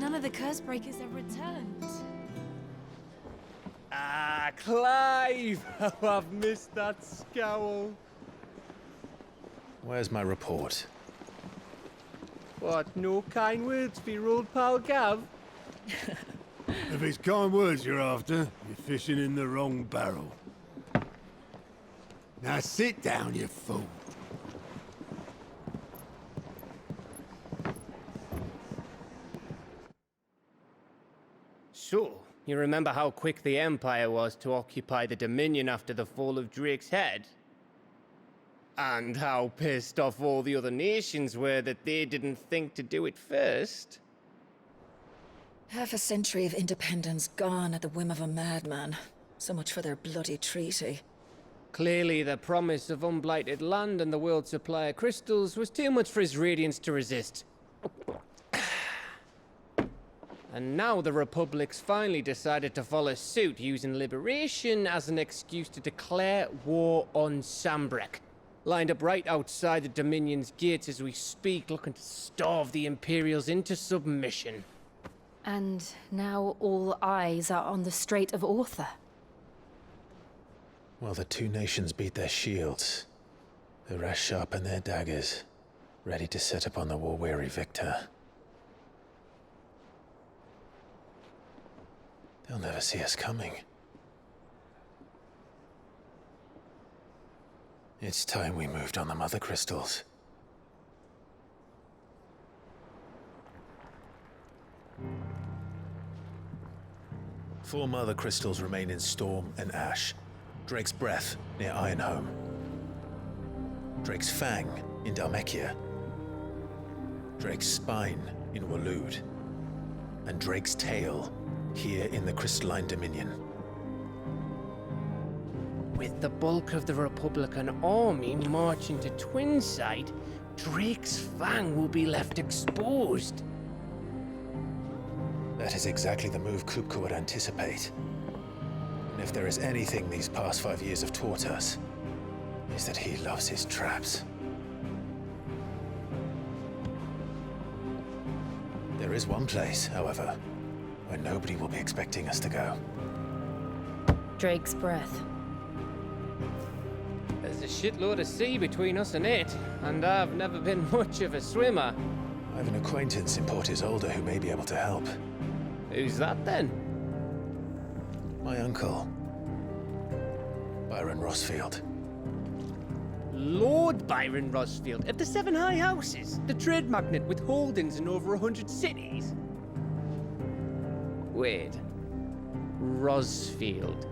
none of the curse breakers have returned. Ah, Clive! How I've missed that scowl. Where's my report? What, no kind words for your old pal Gav? If it's kind words you're after, you're fishing in the wrong barrel. Now sit down, you fool. So, you remember how quick the Empire was to occupy the Dominion after the fall of Drake's head? And how pissed off all the other nations were that they didn't think to do it first? Half a century of independence gone at the whim of a madman. So much for their bloody treaty. Clearly, the promise of unblighted land and the world's supply of crystals was too much for his radiance to resist. And now the Republic's finally decided to follow suit, using liberation as an excuse to declare war on Sambrek. Lined up right outside the Dominion's gates as we speak, looking to starve the Imperials into submission. And now all eyes are on the Strait of Author. Well, the two nations beat their shields. The rest sharpen their daggers, ready to set upon the war-weary victor. They'll never see us coming. It's time we moved on the Mother Crystals. Four Mother Crystals remain in Storm and Ash. Drake's Breath near Ironhome. Drake's Fang in Dhalmekia. Drake's Spine in Waloed. And Drake's Tail here in the Crystalline Dominion. With the bulk of the Republican army marching to Twinside, Drake's Fang will be left exposed. That is exactly the move Kupka would anticipate. And if there is anything these past 5 years have taught us, is that he loves his traps. There is one place, however, where nobody will be expecting us to go. Drake's Breath. There's a shitload of sea between us and it, and I've never been much of a swimmer. I have an acquaintance in Port Isolde who may be able to help. Who's that then? My uncle, Byron Rosfield. Lord Byron Rosfield of the Seven High Houses, the trade magnate with holdings in over 100 cities. Wait, Rosfield.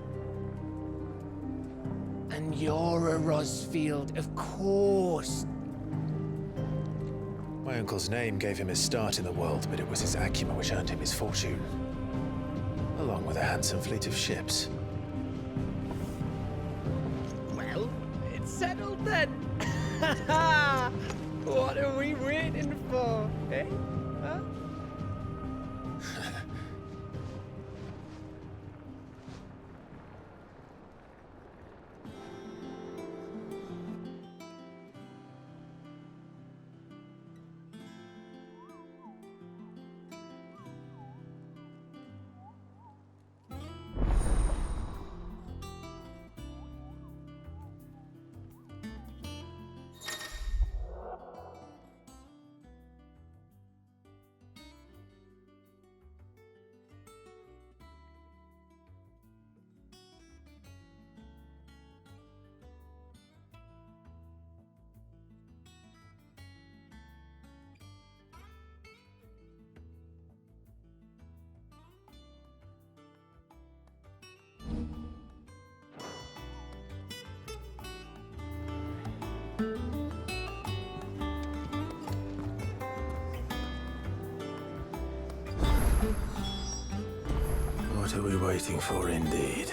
And you're a Rosfield, of course. My uncle's name gave him his start in the world, but it was his acumen which earned him his fortune. Along with a handsome fleet of ships. Well, it's settled then. What are we waiting for, eh? Huh? What are we waiting for, indeed?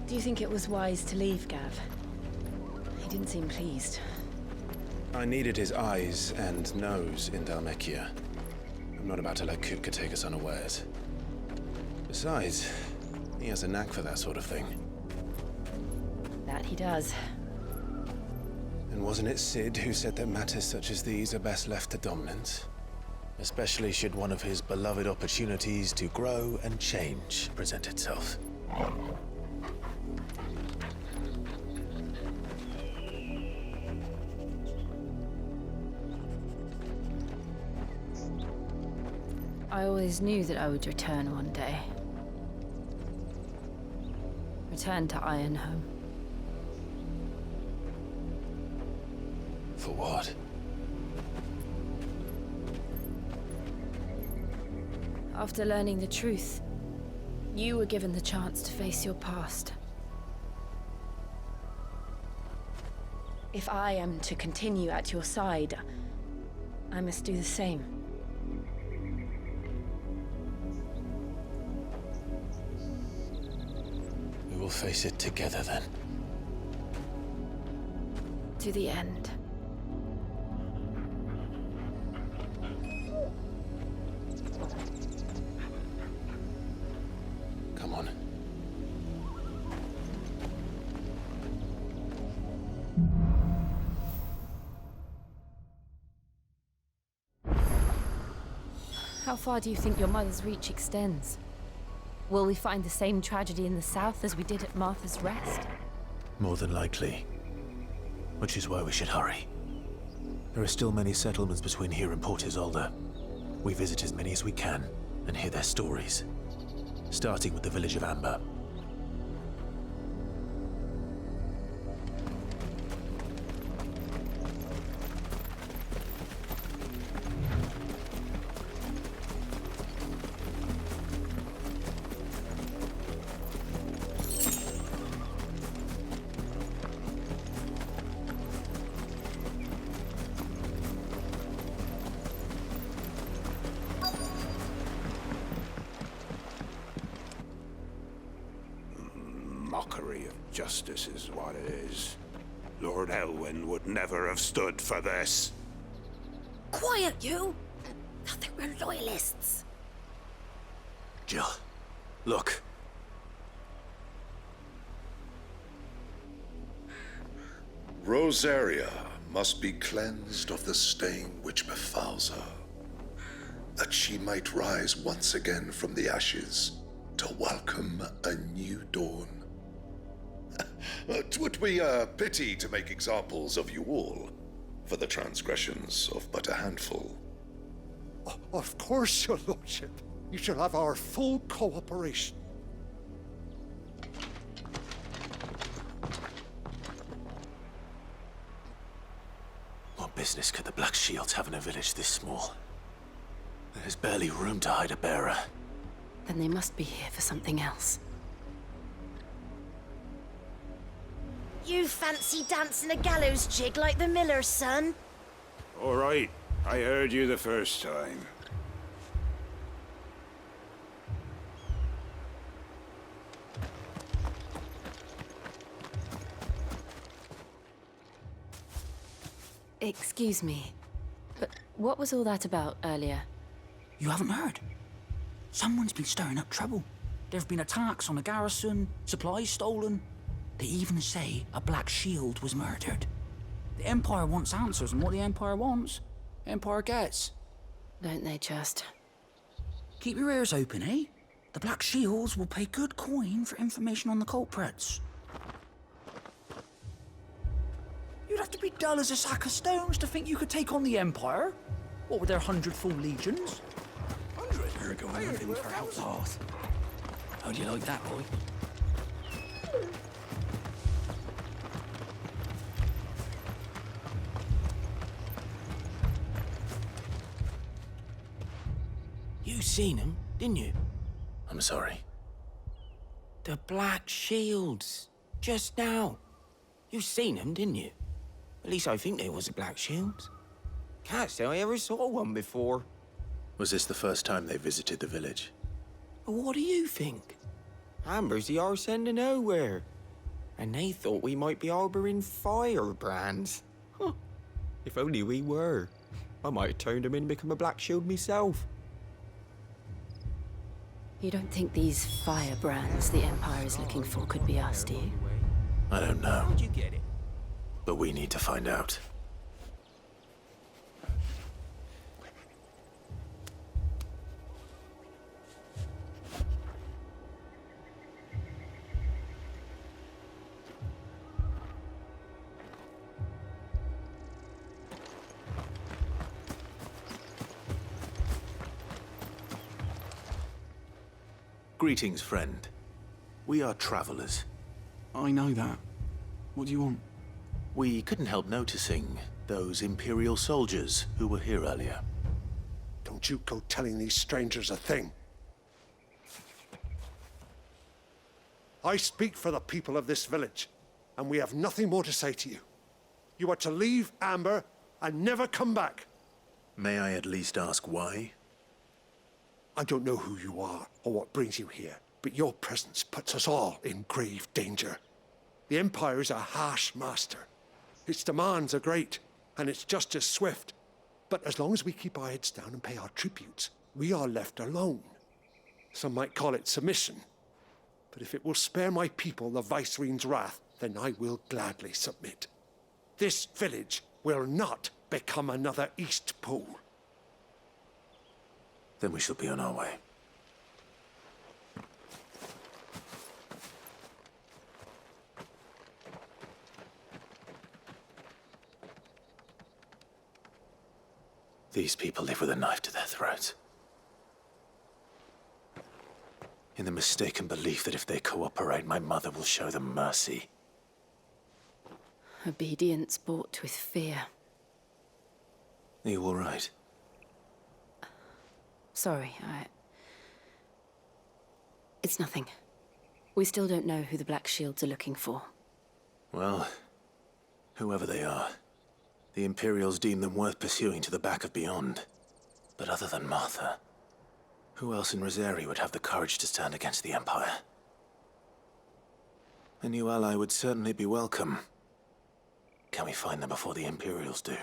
Do you think it was wise to leave, Gav? He didn't seem pleased. I needed his eyes and nose in Dhalmekia. I'm not about to let Kutka take us unawares. Besides, he has a knack for that sort of thing. That he does. And wasn't it Sid who said that matters such as these are best left to dominance? Especially should one of his beloved opportunities to grow and change present itself. I always knew that I would return one day. Return to Ironhome. For what? After learning the truth, you were given the chance to face your past. If I am to continue at your side, I must do the same. We will face it together then. To the end. Come on. How far do you think your mother's reach extends? Will we find the same tragedy in the south as we did at Martha's Rest? More than likely. Which is why we should hurry. There are still many settlements between here and Port Isolde. We visit as many as we can and hear their stories. Starting with the village of Amber. Mockery of justice is what it is. Lord Elwyn would never have stood for this. Quiet, you! Thought they were loyalists. Jill, look. Rosaria must be cleansed of the stain which befouls her, that she might rise once again from the ashes to welcome a new dawn. 'Twould be a pity to make examples of you all, for the transgressions of but a handful. Of course, your lordship. You shall have our full cooperation. What business could the Black Shields have in a village this small? There's barely room to hide a bearer. Then they must be here for something else. You fancy dancing a gallows jig like the miller's son? All right, I heard you the first time. Excuse me, but what was all that about earlier? You haven't heard? Someone's been stirring up trouble. There have been attacks on the garrison, supplies stolen. They even say a Black Shield was murdered. The Empire wants answers, and what the Empire wants, Empire gets. Don't they just? Keep your ears open, eh? The Black Shields will pay good coin for information on the culprits. You'd have to be dull as a sack of stones to think you could take on the Empire. What with their 100 full legions? 100? You're going in for Outlaws. How do you like that, boy? You seen them, didn't you? I'm sorry. The Black Shields. Just now. You seen them, didn't you? At least I think they was the Black Shields. Can't say I ever saw one before. Was this the first time they visited the village? But what do you think? Amber's the arse end of nowhere. And they thought we might be harboring firebrands. Huh. If only we were. I might have turned them in and become a Black Shield myself. You don't think these firebrands the Empire is looking for could be us, do you? I don't know, How'd you get it? but we need to find out. Greetings, friend. We are travelers. I know that. What do you want? We couldn't help noticing those Imperial soldiers who were here earlier. Don't you go telling these strangers a thing. I speak for the people of this village, and we have nothing more to say to you. You are to leave Amber and never come back. May I at least ask why? I don't know who you are or what brings you here, but your presence puts us all in grave danger. The Empire is a harsh master. Its demands are great, and its justice swift. But as long as we keep our heads down and pay our tributes, we are left alone. Some might call it submission. But if it will spare my people the Viceroy's wrath, then I will gladly submit. This village will not become another East Pool. Then we shall be on our way. These people live with a knife to their throats. In the mistaken belief that if they cooperate, my mother will show them mercy. Obedience bought with fear. Are you all right? Sorry, It's nothing. We still don't know who the Black Shields are looking for. Well, whoever they are, the Imperials deem them worth pursuing to the back of beyond. But other than Martha, who else in Rosari would have the courage to stand against the Empire? A new ally would certainly be welcome. Can we find them before the Imperials do?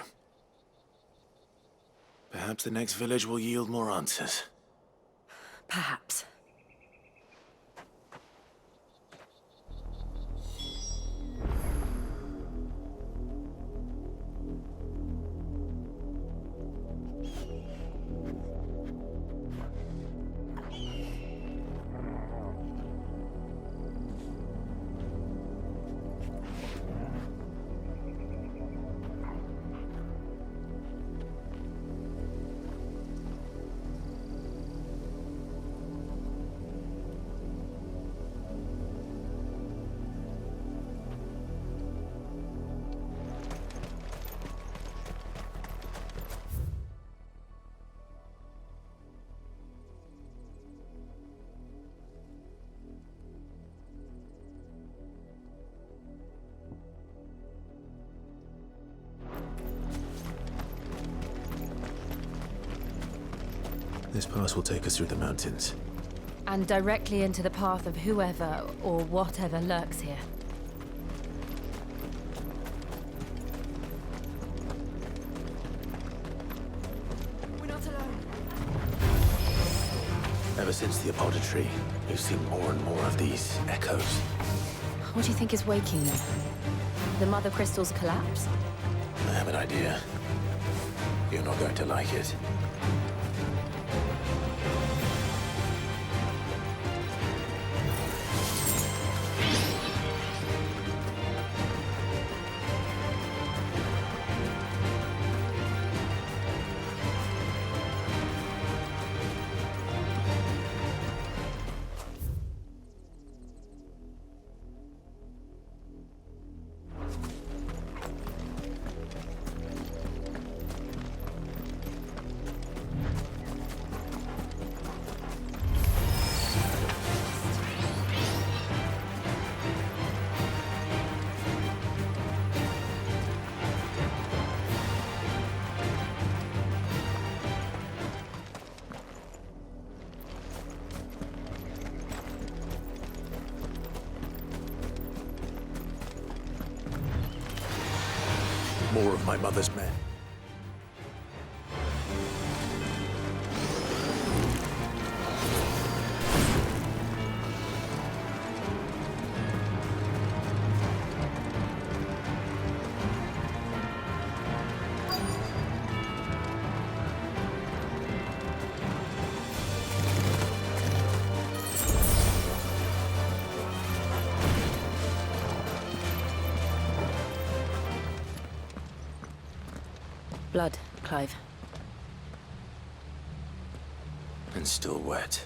Perhaps the next village will yield more answers. Perhaps. This pass will take us through the mountains. And directly into the path of whoever or whatever lurks here. We're not alone. Ever since the Apothecary, we've seen more and more of these echoes. What do you think is waking them? The Mother Crystal's collapse? I have an idea. You're not going to like it. more of my mother's men. Blood, Clive. And still wet.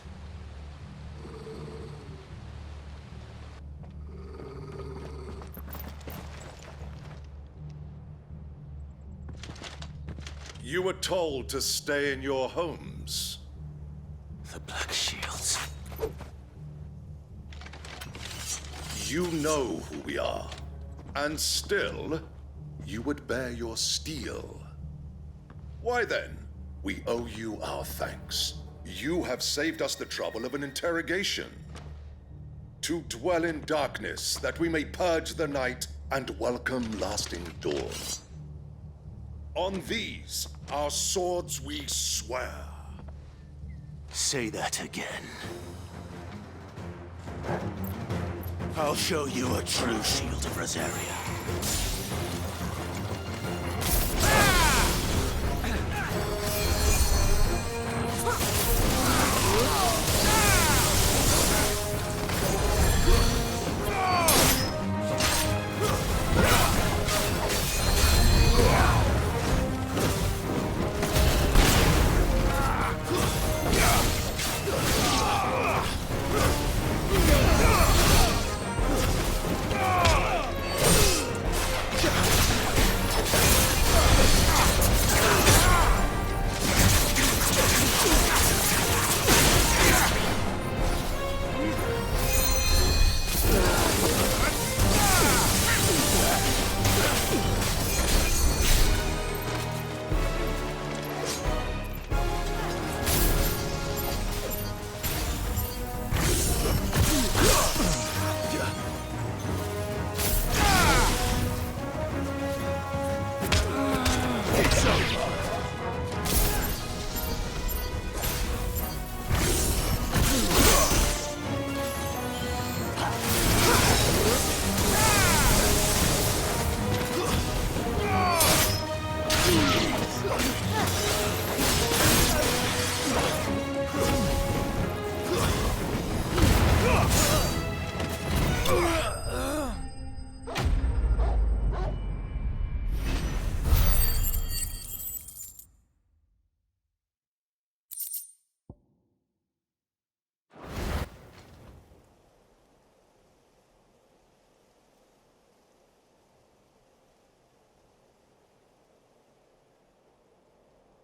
You were told to stay in your homes. The Black Shields. You know who we are. And still, you would bear your steel. Why then, we owe you our thanks. You have saved us the trouble of an interrogation. To dwell in darkness, that we may purge the night and welcome lasting dawn. On these, our swords we swear. Say that again. I'll show you a true shield of Rosaria.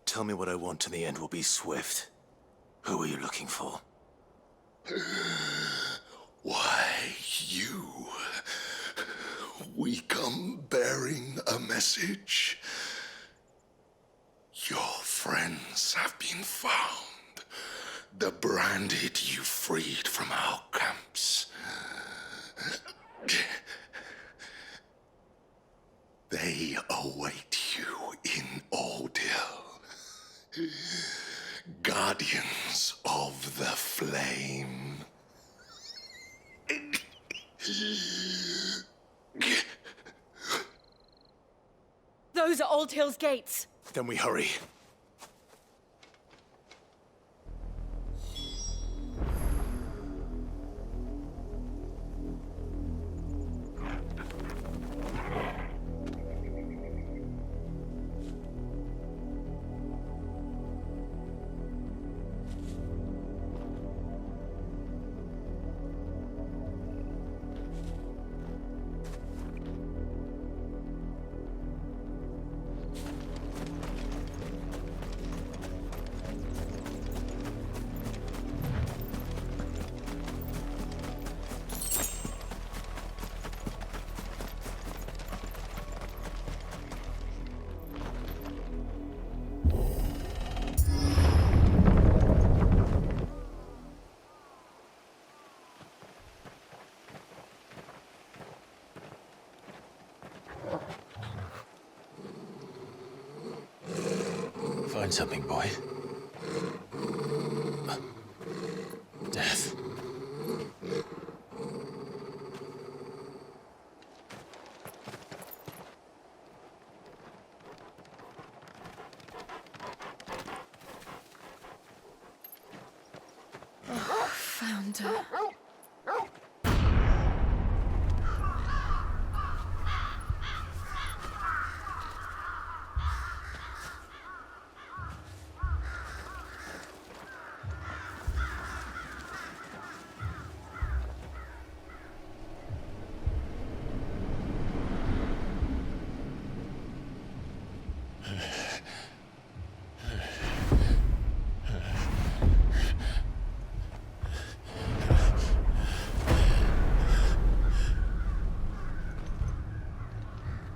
Tell me what I want and the end will be swift. Who are you looking for? Why, you. We come bearing a message. Your friends have been found. The branded you freed from our camps. They await you in Ordeal. Guardians of the Flame. Those are Old Hill's gates. Then we hurry. find something, boy. Death. Found her.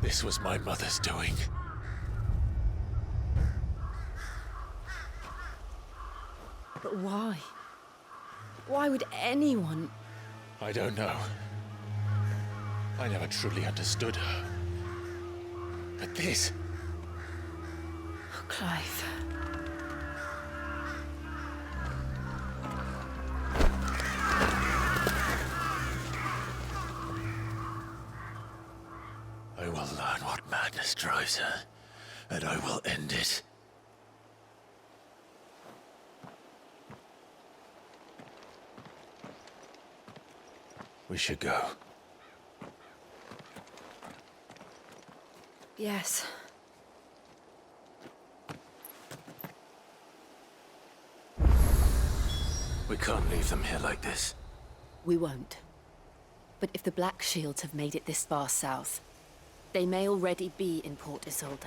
This was my mother's doing. But why? Why would anyone... I don't know. I never truly understood her. But this... Oh, Clive. I will learn what madness drives her, and I will end it. We should go. Yes. We can't leave them here like this. We won't. But if the Black Shields have made it this far south, they may already be in Port Isolde.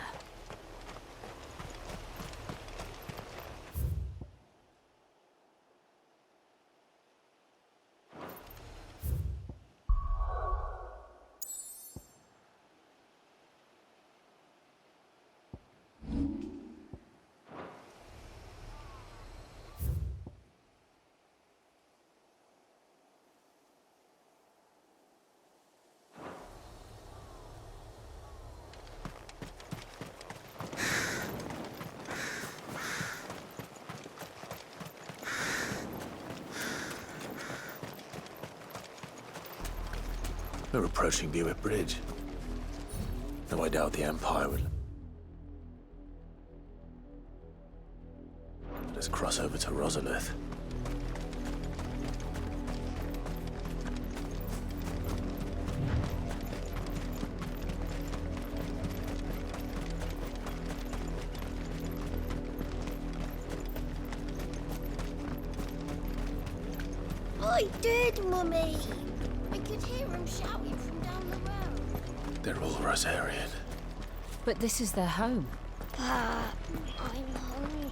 We're approaching Buick Bridge. Though I doubt the Empire will... Let's cross over to Rosalith. I did, Mummy. I could hear him shouting from down the road. They're all Rosarian. But this is their home. I'm hungry.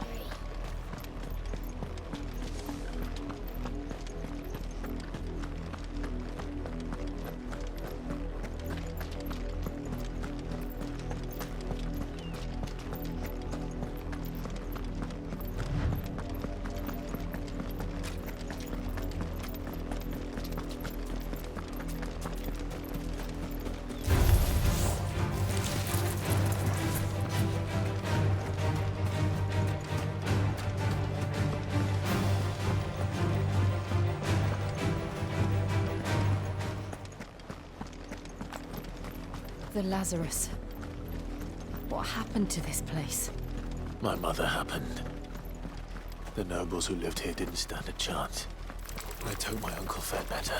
The Lazarus. What happened to this place? My mother happened. The nobles who lived here didn't stand a chance. Let's hope my uncle fared better.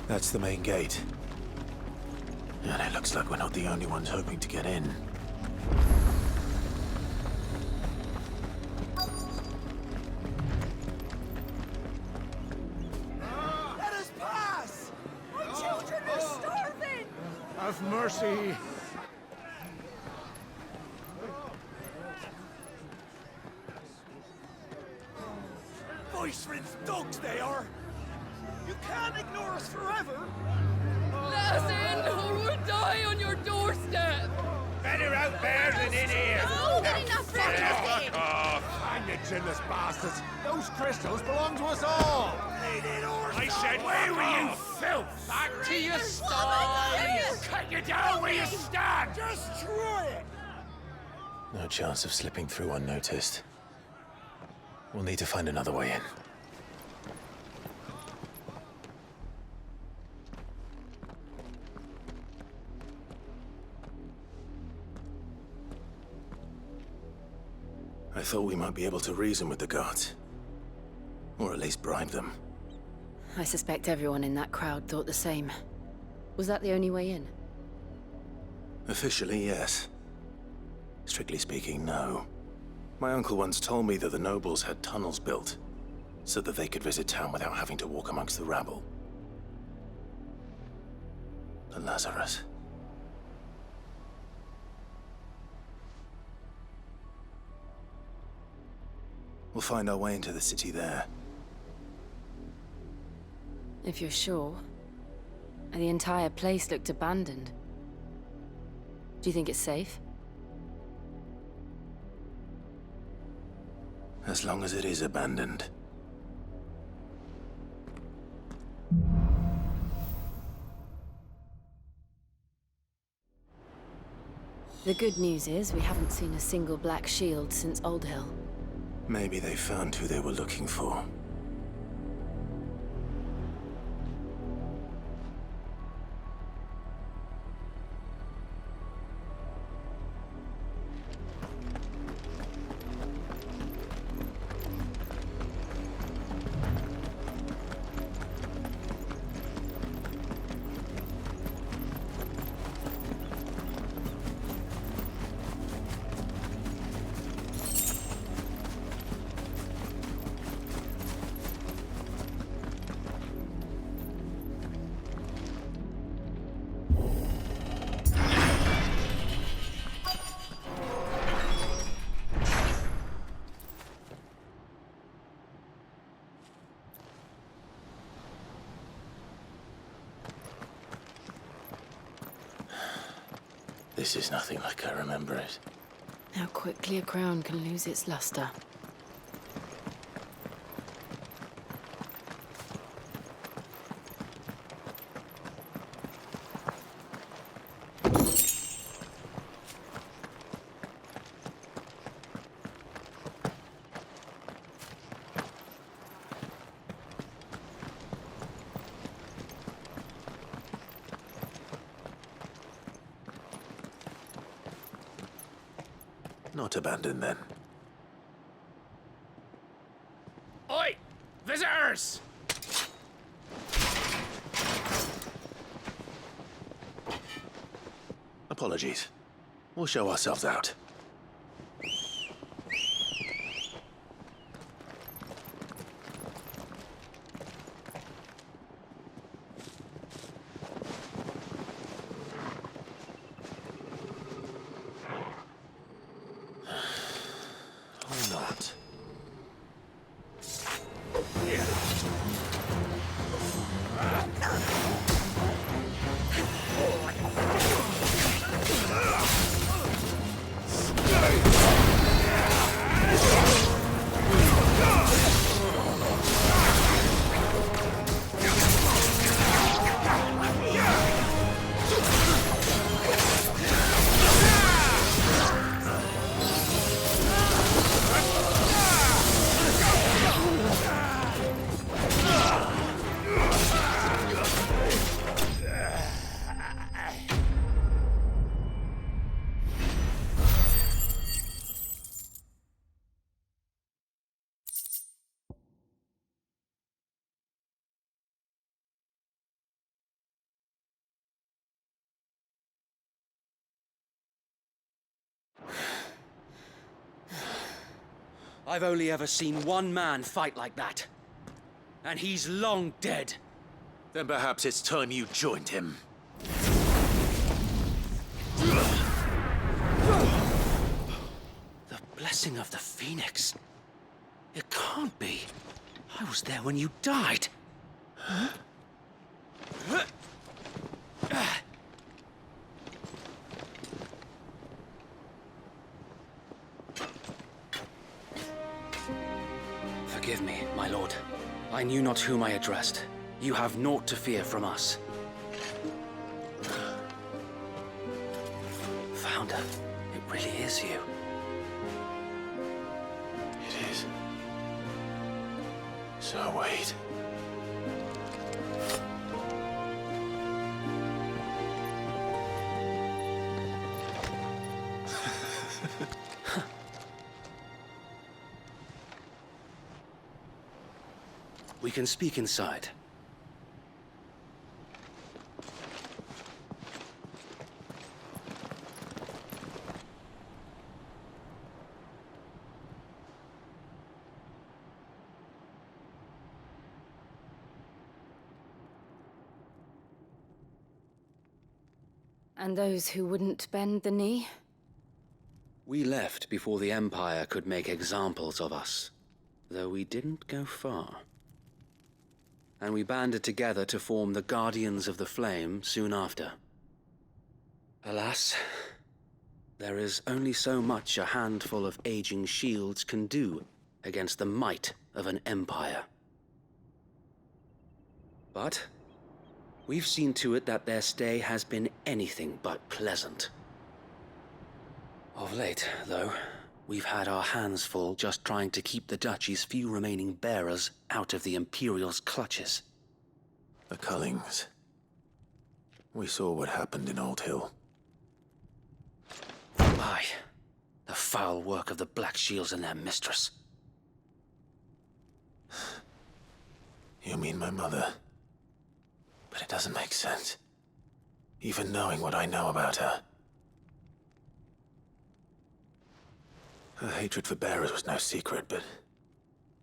That's the main gate. And it looks like we're not the only ones hoping to get in. Have mercy. Voice-rinsed dogs they are. You can't ignore us forever. Let us in, or we'll die on your doorstep. Better out there than in here. Oh, enough for Fuck off! I'm the chinless bastards! Those crystals belong to us all! I said, where were you, filth? Back to your sties! Cut you down where you stand! Destroy it! No chance of slipping through unnoticed. We'll need to find another way in. I thought we might be able to reason with the guards. Or at least bribe them. I suspect everyone in that crowd thought the same. Was that the only way in? Officially, yes. Strictly speaking, no. My uncle once told me that the nobles had tunnels built, so that they could visit town without having to walk amongst the rabble. But Lazarus... We'll find our way into the city there. If you're sure. The entire place looked abandoned. Do you think it's safe? As long as it is abandoned. The good news is we haven't seen a single black shield since Old Hill. Maybe they found who they were looking for. This is nothing like I remember it. How quickly a crown can lose its luster. Not abandoned, then. Oi! Visitors! Apologies. We'll show ourselves out. Or not. I've only ever seen one man fight like that. And he's long dead. Then perhaps it's time you joined him. The blessing of the Phoenix. It can't be. I was there when you died. Huh? Forgive me, my lord. I knew not whom I addressed. You have naught to fear from us. Founder, it really is you. It is. So wait. We can speak inside. And those who wouldn't bend the knee? We left before the Empire could make examples of us, though we didn't go far. And we banded together to form the Guardians of the Flame soon after. Alas, there is only so much a handful of aging shields can do against the might of an empire. But we've seen to it that their stay has been anything but pleasant. Of late, though, we've had our hands full just trying to keep the Duchy's few remaining bearers out of the Imperial's clutches. The Cullings. We saw what happened in Old Hill. Aye, the foul work of the Black Shields and their mistress. You mean my mother? But it doesn't make sense. Even knowing what I know about her. Her hatred for bearers was no secret, but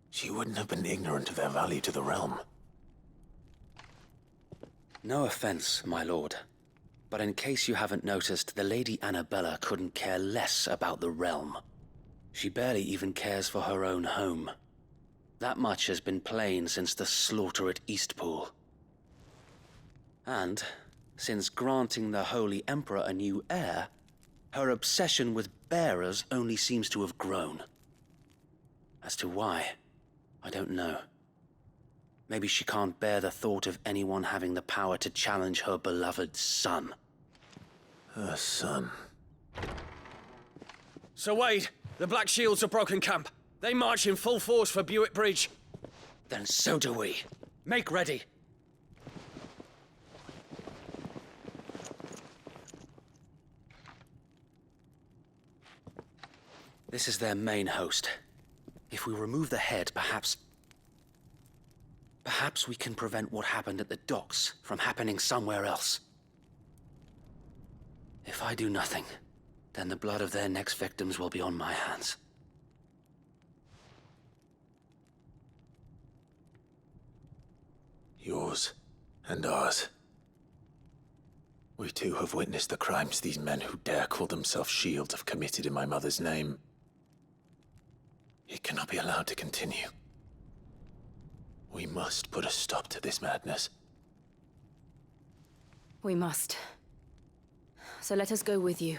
she wouldn't have been ignorant of their value to the realm. No offense, my lord, but in case you haven't noticed, the Lady Annabella couldn't care less about the realm. She barely even cares for her own home. That much has been plain since the slaughter at Eastpool. And, since granting the Holy Emperor a new heir, her obsession with bearers only seems to have grown. As to why, I don't know. Maybe she can't bear the thought of anyone having the power to challenge her beloved son. Her son. Sir Wade, the Black Shields have broken camp. They march in full force for Buick Bridge. Then so do we. Make ready. This is their main host. If we remove the head, perhaps we can prevent what happened at the docks from happening somewhere else. If I do nothing, then the blood of their next victims will be on my hands. Yours and ours. We too have witnessed the crimes these men who dare call themselves shields have committed in my mother's name. It cannot be allowed to continue. We must put a stop to this madness. We must. So let us go with you.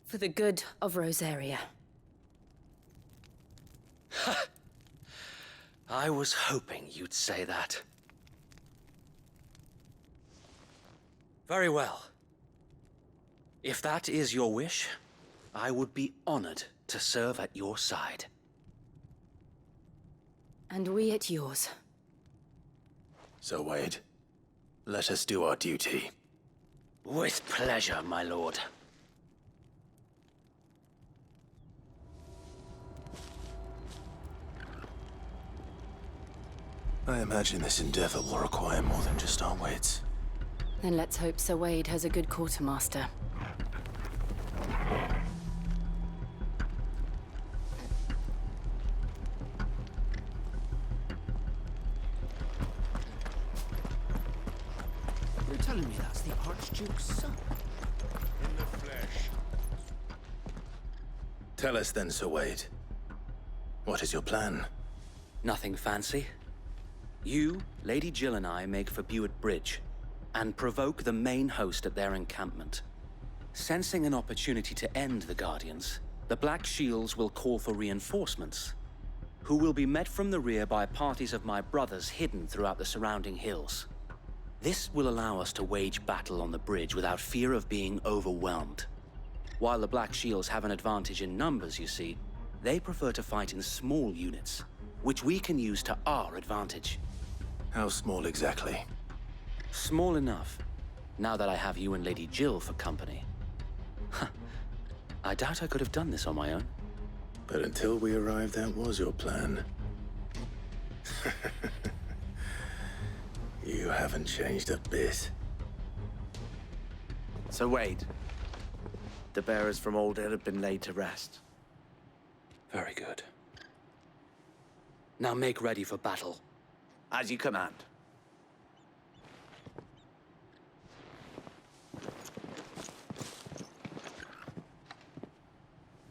For the good of Rosaria. I was hoping you'd say that. Very well. If that is your wish, I would be honored to serve at your side. And we at yours. So, Wade, let us do our duty. With pleasure, my lord. I imagine this endeavor will require more than just our wits. Then let's hope Sir Wade has a good quartermaster. You're telling me that's the Archduke's son? In the flesh. Tell us then, Sir Wade. What is your plan? Nothing fancy. You, Lady Jill and I make for Buick Bridge, and provoke the main host at their encampment. Sensing an opportunity to end the Guardians, the Black Shields will call for reinforcements. who will be met from the rear by parties of my brothers hidden throughout the surrounding hills. This will allow us to wage battle on the bridge without fear of being overwhelmed. While the Black Shields have an advantage in numbers, you see, they prefer to fight in small units, which we can use to our advantage. How small exactly? Small enough, now that I have you and Lady Jill for company. I doubt I could have done this on my own. But until we arrived, that was your plan. You haven't changed a bit. So Wade, the bearers from Old Hill have been laid to rest. Very good. Now make ready for battle. As you command.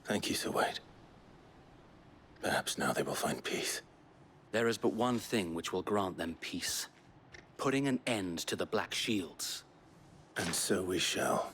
Thank you, Sir Wade. Perhaps now they will find peace. There is but one thing which will grant them peace. Putting an end to the Black Shields. And so we shall.